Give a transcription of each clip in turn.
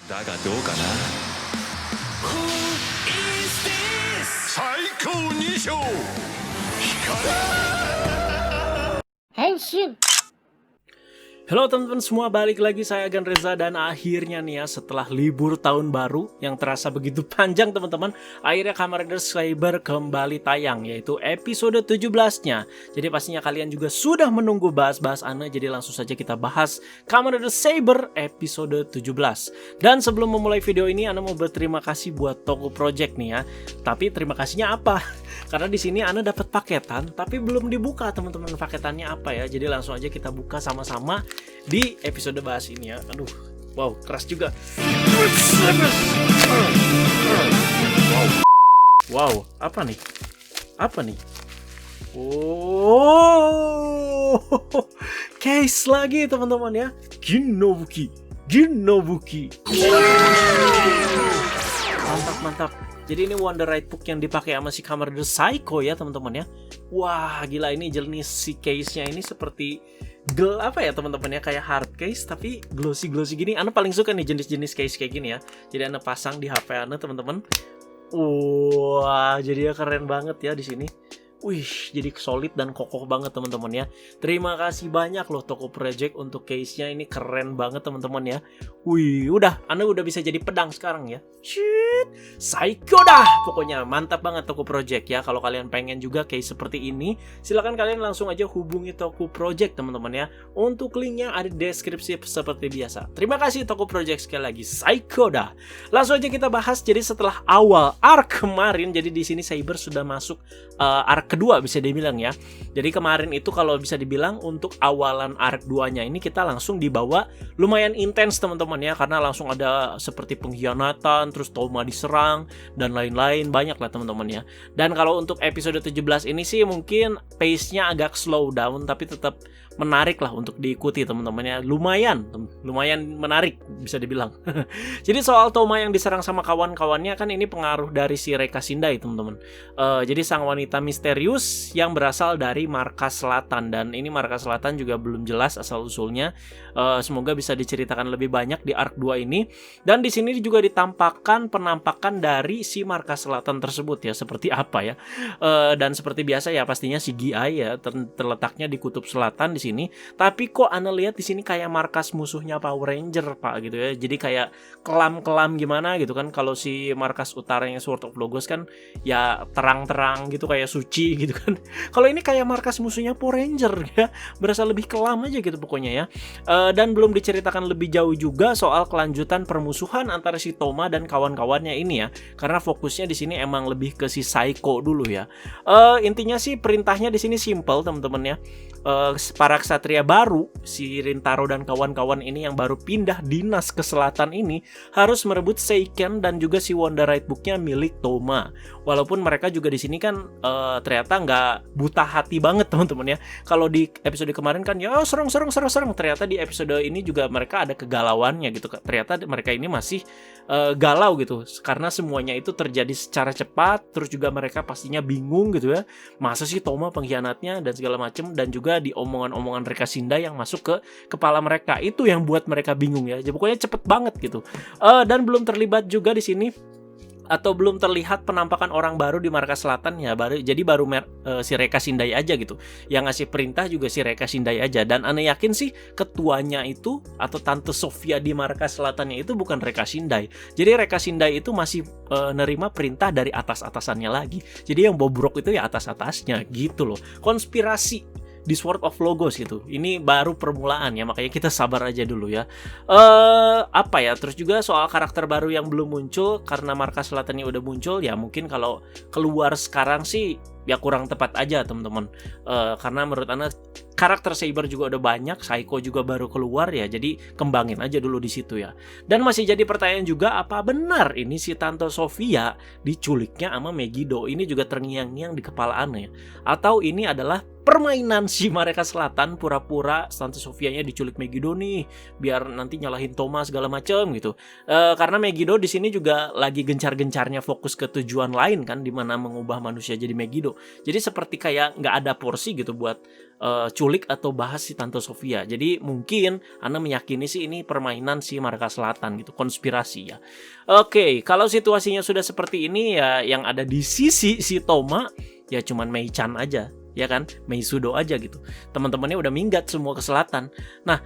だがどうかな。最高2章Henshin. Halo teman-teman semua, balik lagi saya Agan Reza. Dan akhirnya nih ya, setelah libur tahun baru yang terasa begitu panjang teman-teman, akhirnya Kamen Rider Saber kembali tayang, yaitu episode 17-nya. Jadi pastinya kalian juga sudah menunggu bahas-bahas aneh, jadi langsung saja kita bahas Kamen Rider Saber episode 17. Dan sebelum memulai video ini, Ana mau berterima kasih buat Toku Project nih ya. Tapi terima kasihnya apa? Karena di sini Ana dapat paketan, tapi belum dibuka teman-teman paketannya apa ya. Jadi langsung aja kita buka sama-sama di episode bahas ini ya. Aduh, wow, keras juga. Wow, apa nih? Apa nih? Oh, case lagi teman-teman ya. Ginnobuki. Mantap. Jadi ini Wonder Right Book yang dipakai sama si Kamen Rider Psycho ya teman-teman ya. Wah, gila, ini jenis si case-nya ini seperti apa ya teman-teman ya, kayak hard case tapi glossy gini. Ana paling suka nih jenis-jenis case kayak gini ya. Jadi Ana pasang di HP Ana teman-teman. Wah, jadi ya keren banget ya di sini. Wih, jadi solid dan kokoh banget teman-teman ya. Terima kasih banyak loh Toku Project untuk case-nya, ini keren banget teman-teman ya. Wih, Anda udah bisa jadi pedang sekarang ya. Shit, psycho dah. Pokoknya mantap banget Toku Project ya. Kalau kalian pengen juga case seperti ini, silakan kalian langsung aja hubungi Toku Project teman-teman ya. Untuk linknya ada di deskripsi seperti biasa. Terima kasih Toku Project sekali lagi, psycho dah. Langsung aja kita bahas. Jadi setelah awal arc kemarin, jadi di sini Saber sudah masuk arc kedua bisa dibilang ya. Jadi kemarin itu kalau bisa dibilang untuk awalan arc 2-nya ini kita langsung dibawa lumayan intens teman-teman ya, karena langsung ada seperti pengkhianatan, terus Toma diserang dan lain-lain, banyak lah teman-teman ya. Dan kalau untuk episode 17 ini sih mungkin pace-nya agak slow down tapi tetap menarik lah untuk diikuti teman-teman ya. Lumayan menarik bisa dibilang. Jadi soal Toma yang diserang sama kawan-kawannya kan ini pengaruh dari si Reka Shindai teman-teman. Jadi sang wanita misterius yang berasal dari Markas Selatan, dan ini Markas Selatan juga belum jelas asal usulnya. Semoga bisa diceritakan lebih banyak di arc 2 ini. Dan di sini juga ditampakkan penampakan dari si Markas Selatan tersebut ya, seperti apa ya. Dan seperti biasa ya pastinya CGI ya, terletaknya di kutub selatan di sini. Tapi kok Ana lihat di sini kayak markas musuhnya Power Ranger Pak gitu ya. Jadi kayak kelam-kelam gimana gitu kan. Kalau si markas utaranya Sword of Logos kan ya terang-terang gitu kayak suci gitu kan. Kalau ini kayak markas musuhnya Power Ranger ya, berasa lebih kelam aja gitu pokoknya ya. Dan belum diceritakan lebih jauh juga soal kelanjutan permusuhan antara si Toma dan kawan-kawannya ini ya. Karena fokusnya di sini emang lebih ke si Psycho dulu ya. Intinya sih perintahnya di sini simple teman-teman ya. Para ksatria baru si Rintaro dan kawan-kawan ini yang baru pindah dinas ke selatan ini harus merebut Seiken dan juga si Wonder Right Book-nya milik Toma. Walaupun mereka juga di sini kan ternyata nggak buta hati banget teman-teman ya. Kalau di episode kemarin kan ya serang. Ternyata di episode ini juga mereka ada kegalauannya gitu. Ternyata mereka ini masih galau gitu karena semuanya itu terjadi secara cepat. Terus juga mereka pastinya bingung gitu ya. Masa sih Toma pengkhianatnya dan segala macem, dan juga di omongan-omongan Reka Shindai yang masuk ke kepala mereka itu yang buat mereka bingung ya. Jadi pokoknya cepet banget gitu. Dan belum terlibat juga di sini atau belum terlihat penampakan orang baru di Markas Selatan ya, baru si Reka Shindai aja gitu. Yang ngasih perintah juga si Reka Shindai aja, dan aneh yakin sih ketuanya itu atau Tante Sofia di Markas Selatannya itu bukan Reka Shindai. Jadi Reka Shindai itu masih nerima perintah dari atas-atasannya lagi. Jadi yang bobrok itu ya atas-atasnya gitu loh. Konspirasi di Sword of Logos gitu. Ini baru permulaan ya, makanya kita sabar aja dulu ya. Apa ya, terus juga soal karakter baru yang belum muncul karena Markas Selatannya udah muncul ya, mungkin kalau keluar sekarang sih ya kurang tepat aja teman-teman. Karena menurut Ana karakter Saber juga udah banyak, Psycho juga baru keluar ya, jadi kembangin aja dulu di situ ya. Dan masih jadi pertanyaan juga, apa benar ini si Tante Sofia diculiknya sama Megiddo? Ini juga terngiang-ngiang di kepala Ana ya. Atau ini adalah permainan si Markas Selatan, pura-pura Tante Sofianya diculik Megiddo nih biar nanti nyalahin Thomas segala macem gitu. Karena Megiddo di sini juga lagi gencar-gencarnya fokus ke tujuan lain kan, dimana mengubah manusia jadi Megiddo Megiddo. Jadi seperti kayak nggak ada porsi gitu buat culik atau bahas si Tante Sofia. Jadi mungkin Ana meyakini sih ini permainan si Marga Selatan gitu, konspirasi ya. Oke, kalau situasinya sudah seperti ini ya, yang ada di sisi si Toma ya cuman Mei-chan aja, ya kan, Mei Sudo aja gitu. Teman-temannya udah minggat semua ke selatan. Nah,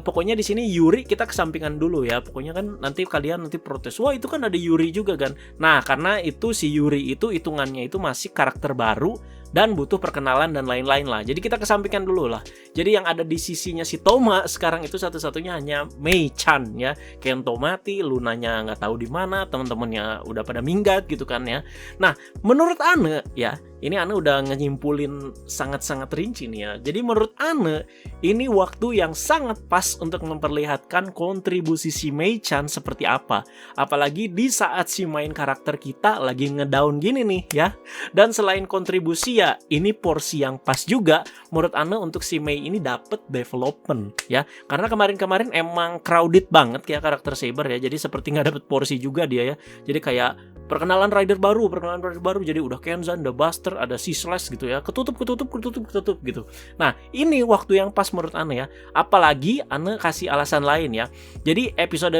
pokoknya di sini Yuri kita kesampingan dulu ya. Pokoknya kan nanti kalian protes, wah itu kan ada Yuri juga kan. Nah, karena itu si Yuri itu hitungannya itu masih karakter baru dan butuh perkenalan dan lain-lain lah. Jadi kita kesampingkan dulu lah. Jadi yang ada di sisinya si Toma sekarang itu satu-satunya hanya Mei-chan ya. Kento mati, Lunanya nggak tahu di mana, teman-temannya udah pada minggat gitu kan ya. Nah, menurut Ane ya, ini Ane udah nyimpulin sangat-sangat rinci nih ya. Jadi menurut Ane ini waktu yang sangat pas untuk memperlihatkan kontribusi si Mei-chan seperti apa. Apalagi di saat si main karakter kita lagi ngedown gini nih ya. Dan selain kontribusi ya, ini porsi yang pas juga menurut Ane untuk si Mei ini dapet development ya. Karena kemarin-kemarin emang crowded banget ya karakter Saber ya. Jadi seperti nggak dapet porsi juga dia ya. Jadi kayak perkenalan rider baru, jadi udah Kenzan, udah Buster, ada C-Slash gitu ya, ketutup gitu. Nah, ini waktu yang pas menurut Ane ya, apalagi Ane kasih alasan lain ya. Jadi episode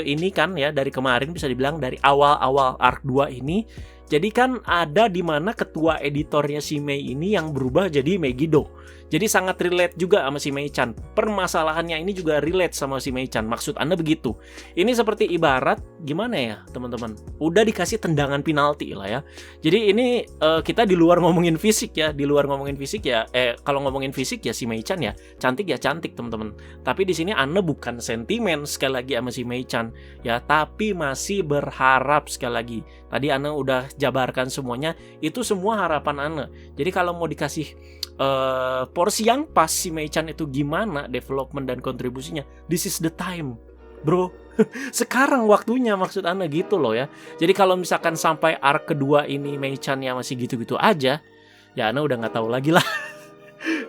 ini kan ya, dari kemarin bisa dibilang dari awal-awal Arc 2 ini, jadi kan ada di mana ketua editornya si Mei ini yang berubah jadi Megiddo. Jadi sangat relate juga sama si Mei-chan. Permasalahannya ini juga relate sama si Mei-chan. Maksud Anda begitu. Ini seperti ibarat gimana ya teman-teman? Udah dikasih tendangan penalti lah ya. Jadi ini kita di luar ngomongin fisik ya. Kalau ngomongin fisik ya si Mei-chan ya cantik teman-teman. Tapi di sini Anda bukan sentimen sekali lagi sama si Mei-chan ya, tapi masih berharap sekali lagi. Tadi Anda udah jabarkan semuanya. Itu semua harapan Anda. Jadi kalau mau dikasih porsi yang pas si Mei-chan itu gimana development dan kontribusinya, this is the time bro. Sekarang waktunya, maksud Anda gitu loh ya. Jadi kalau misalkan sampai arc kedua ini Mei-chan ya masih gitu-gitu aja, ya Anda udah nggak tahu lagi lah.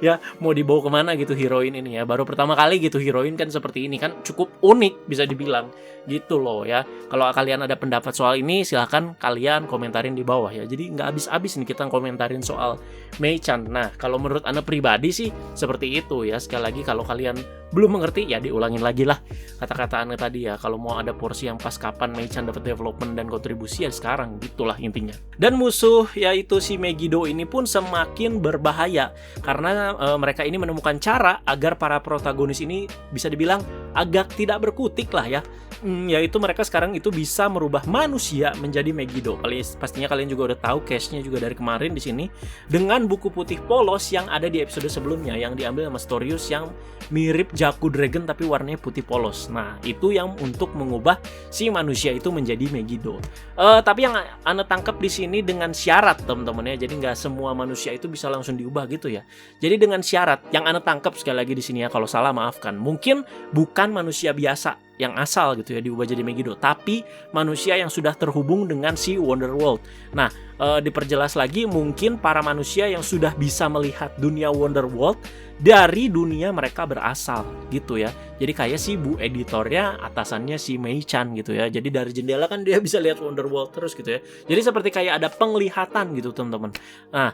Ya mau dibawa kemana gitu heroin ini ya. Baru pertama kali gitu heroin kan seperti ini kan cukup unik bisa dibilang gitu loh ya. Kalau kalian ada pendapat soal ini silahkan kalian komentarin di bawah ya. Jadi nggak habis-habis nih kita komentarin soal Mei-chan. Nah kalau menurut Anda pribadi sih seperti itu ya. Sekali lagi kalau kalian belum mengerti ya diulangin lagi lah kata-kata Anda tadi ya. Kalau mau ada porsi yang pas kapan Mei-chan dapat development dan kontribusi ya sekarang, gitulah intinya. Dan musuh yaitu si Megiddo ini pun semakin berbahaya karena mereka ini menemukan cara agar para protagonis ini bisa dibilang agak tidak berkutik lah ya. Yaitu mereka sekarang itu bisa merubah manusia menjadi Megiddo. Pastinya kalian juga udah tahu case-nya juga dari kemarin di sini dengan buku putih polos yang ada di episode sebelumnya yang diambil sama Storius yang mirip Jaku Dragon tapi warnanya putih polos. Nah, itu yang untuk mengubah si manusia itu menjadi Megiddo. Tapi yang Anda tangkap di sini dengan syarat, teman-teman ya. Jadi nggak semua manusia itu bisa langsung diubah gitu ya. Jadi dengan syarat yang Anda tangkap sekali lagi di sini ya, kalau salah maafkan. Mungkin bukan manusia biasa yang asal gitu ya diubah jadi Megiddo, tapi manusia yang sudah terhubung dengan si Wonderworld. Nah, diperjelas lagi mungkin para manusia yang sudah bisa melihat dunia Wonderworld dari dunia mereka berasal gitu ya. Jadi kayak si bu editornya atasannya si Mei-chan gitu ya. Jadi dari jendela kan dia bisa lihat Wonderworld terus gitu ya. Jadi seperti kayak ada penglihatan gitu teman-teman. Nah,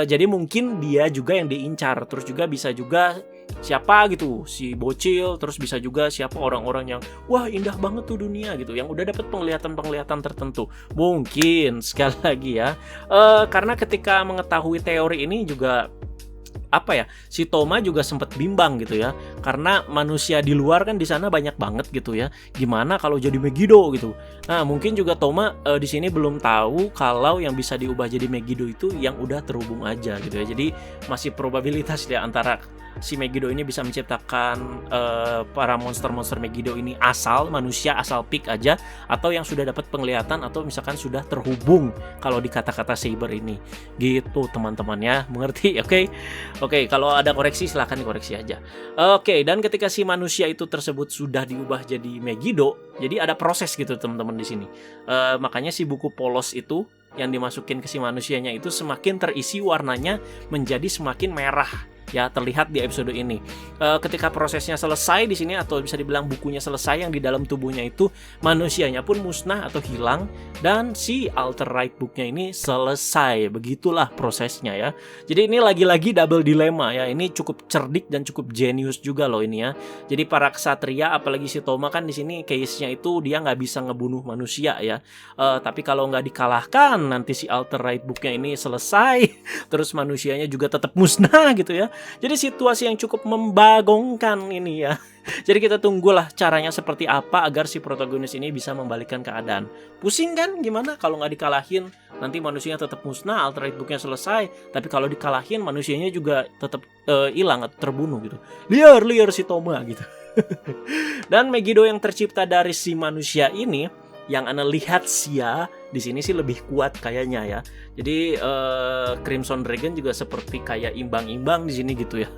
jadi mungkin dia juga yang diincar. Terus juga bisa juga siapa gitu si bocil, terus bisa juga siapa orang-orang yang wah indah banget tuh dunia gitu, yang udah dapat penglihatan tertentu mungkin sekali lagi ya. Karena ketika mengetahui teori ini juga apa ya, si Toma juga sempat bimbang gitu ya, karena manusia di luar kan di sana banyak banget gitu ya, gimana kalau jadi Megiddo gitu. Nah mungkin juga Toma di sini belum tahu kalau yang bisa diubah jadi Megiddo itu yang udah terhubung aja gitu ya. Jadi masih probabilitas ya antara si Megiddo ini bisa menciptakan para monster-monster Megiddo ini asal manusia, asal pick aja, atau yang sudah dapat penglihatan atau misalkan sudah terhubung kalau di kata-kata Saber ini gitu teman-teman ya, mengerti? Oke, kalau ada koreksi silahkan dikoreksi aja. Oke, dan ketika si manusia itu tersebut sudah diubah jadi Megiddo, jadi ada proses gitu teman-teman di sini. Makanya si buku polos itu yang dimasukin ke si manusianya itu semakin terisi warnanya menjadi semakin merah ya, terlihat di episode ini. Ketika prosesnya selesai di sini, atau bisa dibilang bukunya selesai, yang di dalam tubuhnya itu manusianya pun musnah atau hilang, dan si Alter Right Book-nya ini selesai. Begitulah prosesnya ya. Jadi ini lagi-lagi double dilema ya. Ini cukup cerdik dan cukup jenius juga loh ini ya. Jadi para ksatria, apalagi si Toma kan di sini case-nya itu dia nggak bisa ngebunuh manusia ya. Tapi kalau nggak dikalahkan, nanti si Alter Right Book-nya ini selesai, terus manusianya juga tetap musnah gitu ya. Jadi situasi yang cukup membagongkan ini ya. Jadi kita tunggulah caranya seperti apa agar si protagonis ini bisa membalikkan keadaan. Pusing kan gimana kalau nggak dikalahin, nanti manusianya tetap musnah, Alter Right Book-nya selesai, tapi kalau dikalahin manusianya juga tetap hilang atau terbunuh gitu. Liar si Toma gitu. Dan Megiddo yang tercipta dari si manusia ini, yang Ana lihat sih ya, di sini sih lebih kuat kayaknya ya. Jadi Crimson Dragon juga seperti kayak imbang-imbang di sini gitu ya.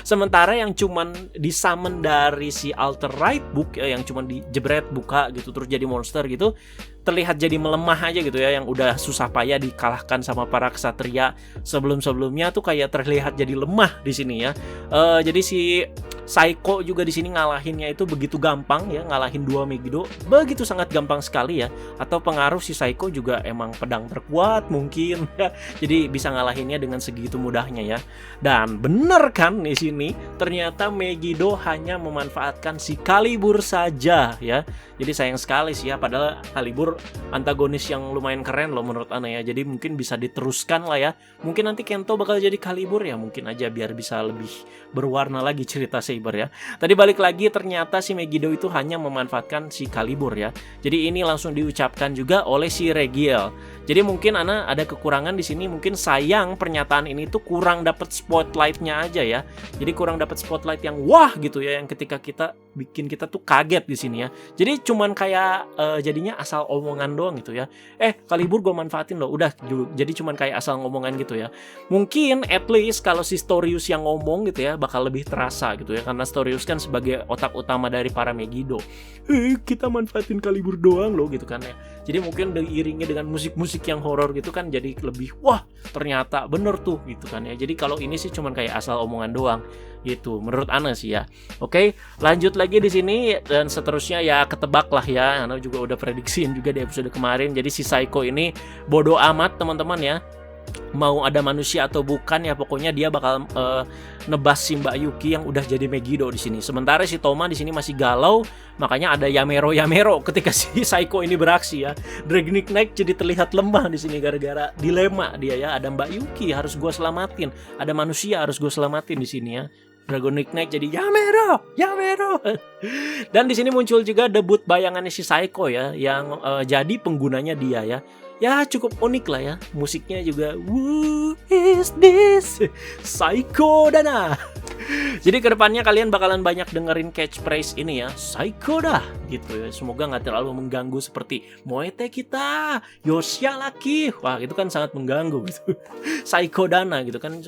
Sementara yang cuman disummon dari si Alter Right Book ya, yang cuman dijebret buka gitu terus jadi monster gitu, terlihat jadi melemah aja gitu ya, yang udah susah payah dikalahkan sama para ksatria sebelum-sebelumnya tuh kayak terlihat jadi lemah di sini ya. Jadi si Saiko juga di sini ngalahinnya itu begitu gampang ya, ngalahin 2 Megiddo begitu sangat gampang sekali ya. Atau pengaruh si Saiko juga emang pedang terkuat mungkin ya. Jadi bisa ngalahinnya dengan segitu mudahnya ya. Dan bener kan di sini ternyata Megiddo hanya memanfaatkan si Calibur saja ya. Jadi sayang sekali sih ya, padahal Calibur antagonis yang lumayan keren loh menurut Ana ya. Jadi mungkin bisa diteruskan lah ya. Mungkin nanti Kento bakal jadi Calibur ya, mungkin aja biar bisa lebih berwarna lagi cerita Saber ya. Tadi balik lagi, ternyata si Megiddo itu hanya memanfaatkan si Calibur ya. Jadi ini langsung diucapkan juga oleh si Regiel. Jadi mungkin Ana ada kekurangan di sini, mungkin sayang pernyataan ini tuh kurang dapat spotlightnya aja ya. Jadi kurang dapat spotlight yang wah gitu ya, yang ketika kita bikin kita tuh kaget di sini ya. Jadi cuman kayak jadinya asal omongan doang gitu ya. Calibur gue manfaatin loh, udah. Jadi cuman kayak asal ngomongan gitu ya. Mungkin at least kalau si Storius yang ngomong gitu ya bakal lebih terasa gitu ya, karena Storius kan sebagai otak utama dari para Megiddo. Kita manfaatin Calibur doang loh gitu kan ya. Jadi mungkin diiringi dengan musik-musik yang horor gitu kan, jadi lebih wah ternyata bener tuh gitu kan ya. Jadi kalau ini sih cuman kayak asal omongan doang gitu menurut Ana sih ya. Oke, lanjut lagi di sini dan seterusnya ya ketebak lah ya. Ana juga udah prediksiin juga di episode kemarin. Jadi si Saiko ini bodoh amat teman-teman ya. Mau ada manusia atau bukan ya, pokoknya dia bakal nebas si Mbak Yuki yang udah jadi Megiddo di sini. Sementara si Toma di sini masih galau, makanya ada Yamero ketika si Saiko ini beraksi ya. Dragonic Knight jadi terlihat lemah di sini gara-gara dilema dia ya. Ada Mbak Yuki harus gue selamatin, ada manusia harus gue selamatin di sini ya. Dragonic Knight jadi Yamero. Dan di sini muncul juga debut bayangannya si Saiko ya, yang jadi penggunanya dia ya. Ya cukup unik lah ya, musiknya juga who is this? Saiko Dana. Jadi kedepannya kalian bakalan banyak dengerin catchphrase ini ya, Saiko dah gitu ya. Semoga nggak terlalu mengganggu seperti Moete kita, Yoshia laki. Wah itu kan sangat mengganggu gitu. Saiko Dana gitu kan,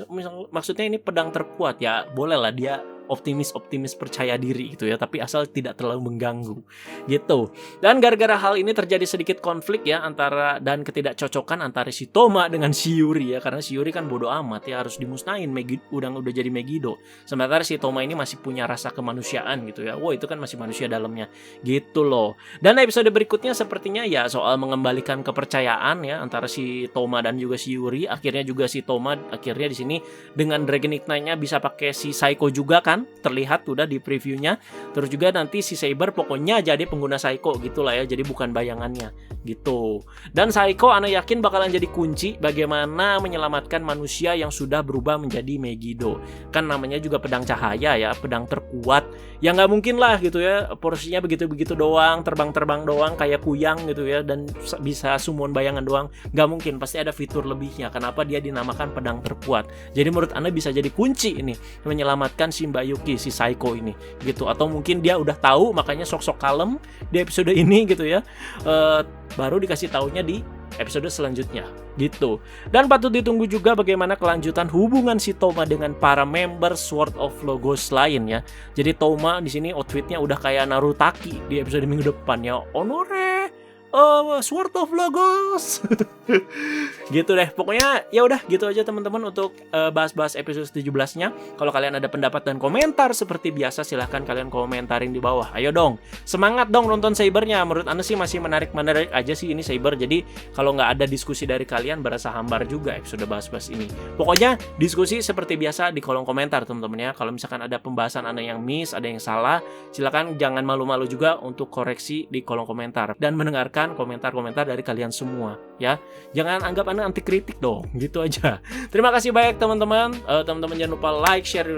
maksudnya ini pedang terkuat ya, boleh lah dia optimis percaya diri gitu ya, tapi asal tidak terlalu mengganggu gitu. Dan gara-gara hal ini terjadi sedikit konflik ya antara dan ketidakcocokan antara si Toma dengan si Yuri ya, karena si Yuri kan bodoh amat ya, harus dimusnahin udah jadi Megiddo. Sementara si Toma ini masih punya rasa kemanusiaan gitu ya. Wah itu kan masih manusia dalamnya gitu loh. Dan episode berikutnya sepertinya ya soal mengembalikan kepercayaan ya antara si Toma dan juga si Yuri. Akhirnya juga si Toma akhirnya di sini dengan Dragonic Knight-nya bisa pakai si Saiko juga kan, terlihat udah di previewnya. Terus juga nanti si Saber pokoknya jadi pengguna Saiko gitulah ya, jadi bukan bayangannya gitu. Dan Saiko Ana yakin bakalan jadi kunci bagaimana menyelamatkan manusia yang sudah berubah menjadi Megiddo. Kan namanya juga pedang cahaya ya, pedang terkuat. Ya nggak mungkin lah gitu ya, porsinya begitu-begitu doang, terbang-terbang doang kayak kuyang gitu ya, dan bisa summon bayangan doang. Nggak mungkin, pasti ada fitur lebihnya. Kenapa dia dinamakan pedang terkuat? Jadi menurut Ana bisa jadi kunci ini menyelamatkan si Mbak Yuki, si Saiko ini gitu. Atau mungkin dia udah tahu makanya sok-sok kalem di episode ini gitu ya, baru dikasih taunya di episode selanjutnya gitu. Dan patut ditunggu juga bagaimana kelanjutan hubungan si Toma dengan para member Sword of Logos lain ya. Jadi Toma di sini outfitnya udah kayak Narutaki di episode minggu depan ya. Honore Sword of Logos. Gitu deh. Pokoknya ya udah gitu aja teman-teman untuk bahas-bahas episode 17-nya. Kalau kalian ada pendapat dan komentar seperti biasa silahkan kalian komentarin di bawah. Ayo dong. Semangat dong nonton Sabernya. Menurut Anda sih masih menarik aja sih ini Saber. Jadi kalau nggak ada diskusi dari kalian berasa hambar juga episode bahas-bahas ini. Pokoknya diskusi seperti biasa di kolom komentar teman-teman ya. Kalau misalkan ada pembahasan Anda yang miss, ada yang salah, silakan jangan malu-malu juga untuk koreksi di kolom komentar dan mendengarkan komentar-komentar dari kalian semua ya. Jangan anggap Anda anti kritik dong, gitu aja. Terima kasih banyak teman-teman. Teman-teman jangan lupa like, share,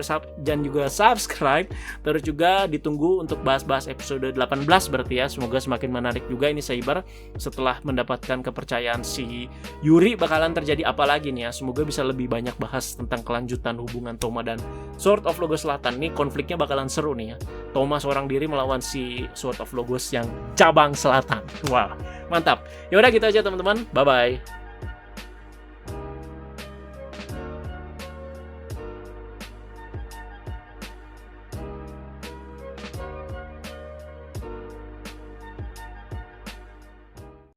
dan juga subscribe. Terus juga ditunggu untuk bahas-bahas episode 18 berarti ya. Semoga semakin menarik juga ini Saber setelah mendapatkan kepercayaan si Yuri. Bakalan terjadi apa lagi nih ya. Semoga bisa lebih banyak bahas tentang kelanjutan hubungan Toma dan Sword of Logos Selatan. Nih konfliknya bakalan seru nih ya. Toma seorang diri melawan si Sword of Logos yang cabang selatan. Wah, mantap. Ya udah gitu aja teman-teman. Bye bye.